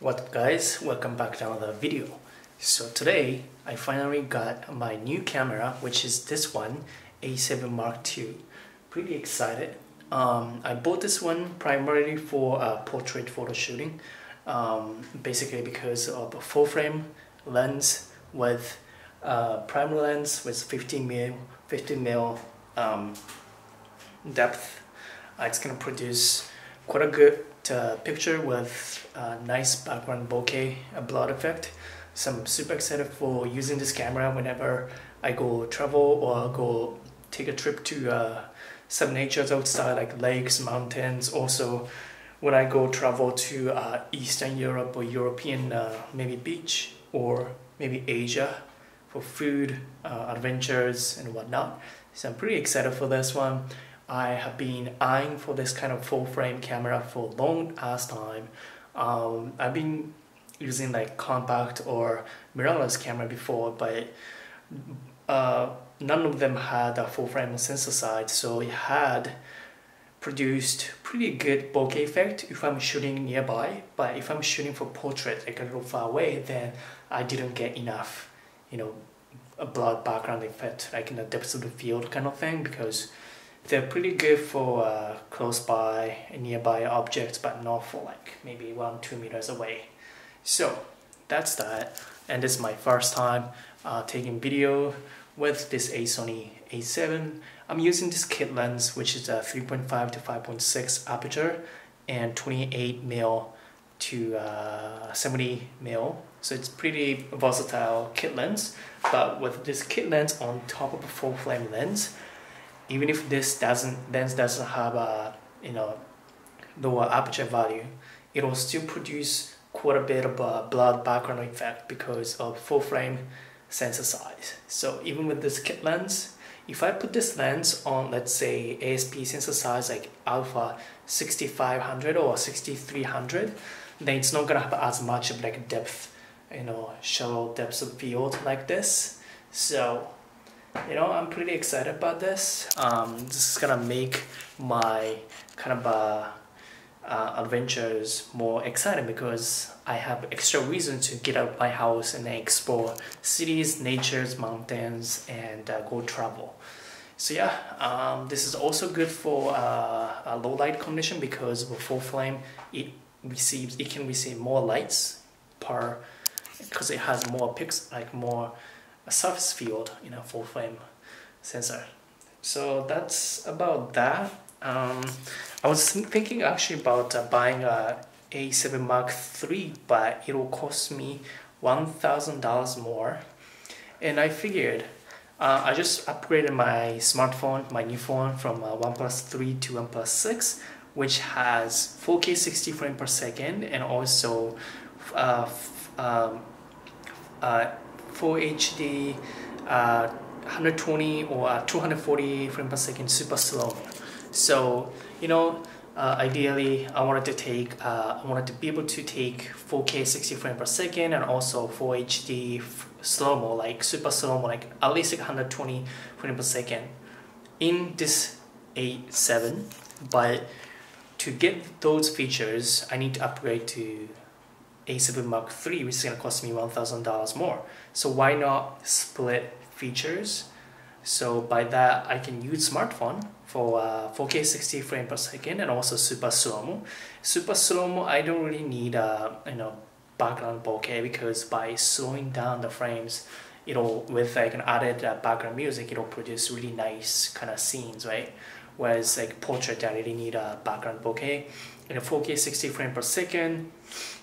What's up guys, welcome back to another video. So today I finally got my new camera, which is this one, A7M2. Pretty excited. I bought this one primarily for portrait photo shooting, basically because of a full frame lens with primary lens with 50mm depth. It's gonna produce quite a good picture with a nice background bokeh, a blur effect. So I'm super excited for using this camera whenever I go travel or go take a trip to some natures outside like lakes, mountains. Also when I go travel to Eastern Europe or European maybe beach or maybe Asia for food, adventures and whatnot. So I'm pretty excited for this one. I have been eyeing for this kind of full frame camera for a long ass time. I've been using like compact or mirrorless camera before, but none of them had a full frame sensor side, so it had produced pretty good bokeh effect if I'm shooting nearby. But if I'm shooting for portrait like a little far away, then I didn't get enough, a blurred background effect like in the depths of the field kind of thing, because they're pretty good for close by and nearby objects, but not for like maybe 1-2 meters away. So that's that, and this is my first time taking video with this SONY A7. I'm using this kit lens, which is a 3.5 to 5.6 aperture and 28mm to 70mm. So it's pretty versatile kit lens, but with this kit lens on top of a full frame lens, even if this lens doesn't have a lower aperture value, it will still produce quite a bit of a blurred background effect because of full frame sensor size. So even with this kit lens, if I put this lens on, let's say ASP sensor size like alpha 6500 or 6300, then it's not gonna have as much of like depth, shallow depths of field like this. So I'm pretty excited about this. This is gonna make my kind of adventures more exciting because I have extra reason to get out of my house and explore cities, natures, mountains, and go travel. So yeah, this is also good for a low light condition because with full frame it can receive more lights because it has more more surface field in a full frame sensor. So that's about that. I was thinking actually about buying a A7M3, but it will cost me $1,000 more, and I figured I just upgraded my smartphone, my new phone, from OnePlus 3 to OnePlus 6, which has 4K 60 frames per second and also Full HD 120 or 240 frames per second super slow. So ideally I wanted to be able to take 4K 60 frames per second and also Full HD slow-mo, like super slow-mo, like at least 120 frames per second in this A7. But to get those features I need to upgrade to A7M3, which is going to cost me $1,000 more. So why not split features? So by that I can use smartphone for 4K 60 frames per second and also super slow-mo. Super slow-mo, I don't really need background bokeh, because by slowing down the frames, with like an added background music, it'll produce really nice kind of scenes, right? Whereas like portrait, I really need a background bokeh. In a 4K 60 frames per second,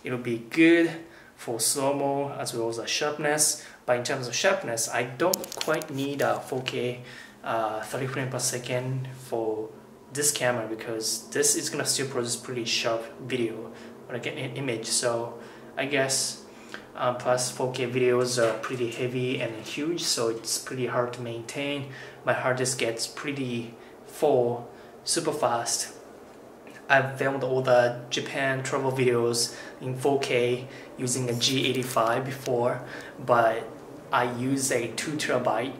it'll be good for slow-mo as well as sharpness. But in terms of sharpness, I don't quite need a 4K 30 frames per second for this camera, because this is gonna still produce pretty sharp video when I get an image. So I guess plus 4K videos are pretty heavy and huge, so it's pretty hard to maintain. My hard disk gets pretty full super fast. I've filmed all the Japan travel videos in 4K using a G85 before, but I use a 2 terabyte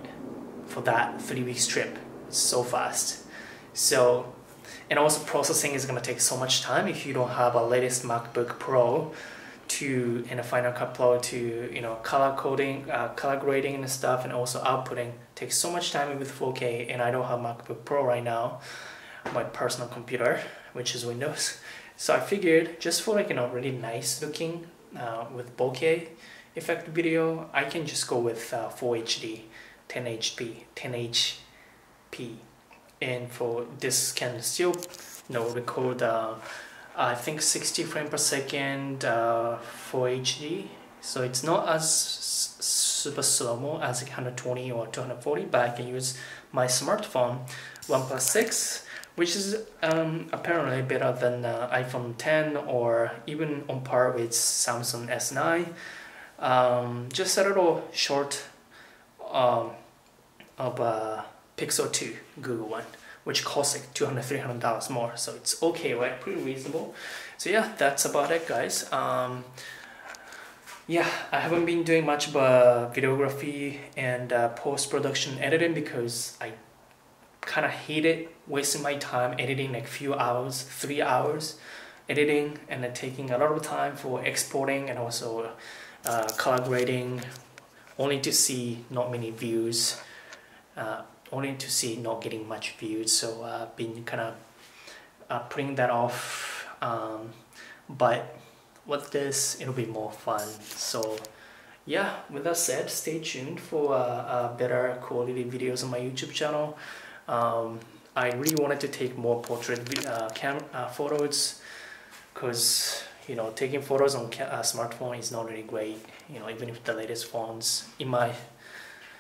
for that 3-week trip. It's so fast. So, and also processing is going to take so much time if you don't have a latest MacBook Pro in a Final Cut Pro to color coding, color grading and stuff, and also outputting takes so much time with 4K, and I don't have MacBook Pro right now, my personal computer, which is Windows. So I figured just for like really nice looking with bokeh effect video, I can just go with Full HD 1080p, and for this can still record I think 60 frames per second Full HD, so it's not as super slow-mo as 120 or 240, but I can use my smartphone OnePlus 6, which is apparently better than iPhone 10 or even on par with Samsung S9. Just a little short of Pixel 2 Google one, which costs like $200–300 more, so it's okay, right? Pretty reasonable. So yeah, that's about it, guys. Yeah, I haven't been doing much of videography and post-production editing because I kind of hated wasting my time editing like few hours, 3 hours editing, and then taking a lot of time for exporting and also color grading, only to see not many views, only to see not getting much views. So I've been kind of putting that off, but with this it'll be more fun. So yeah, with that said, stay tuned for better quality videos on my YouTube channel. I really wanted to take more portrait photos, because taking photos on smartphone is not really great, even with the latest phones in my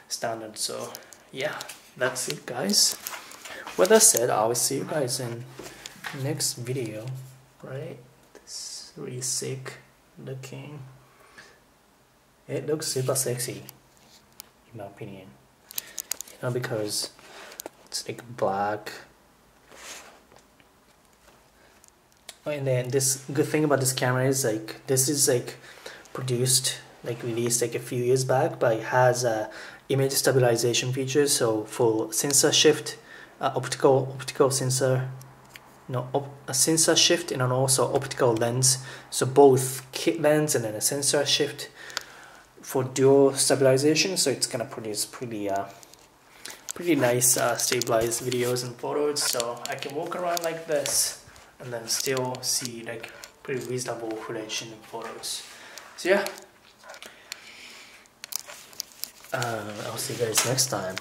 standard. So yeah, that's it, guys. With that said, I will see you guys in next video. Right, this is really sick looking. It looks super sexy in my opinion, because it's like black. And then this good thing about this camera is like this is like released like a few years back, but it has image stabilization features. So for sensor shift, optical sensor, a sensor shift, and also optical lens. So both kit lens and then a sensor shift for dual stabilization. So it's gonna produce pretty nice stabilized videos and photos. So I can walk around like this and then still see like pretty reasonable footage in photos. So yeah, I'll see you guys next time.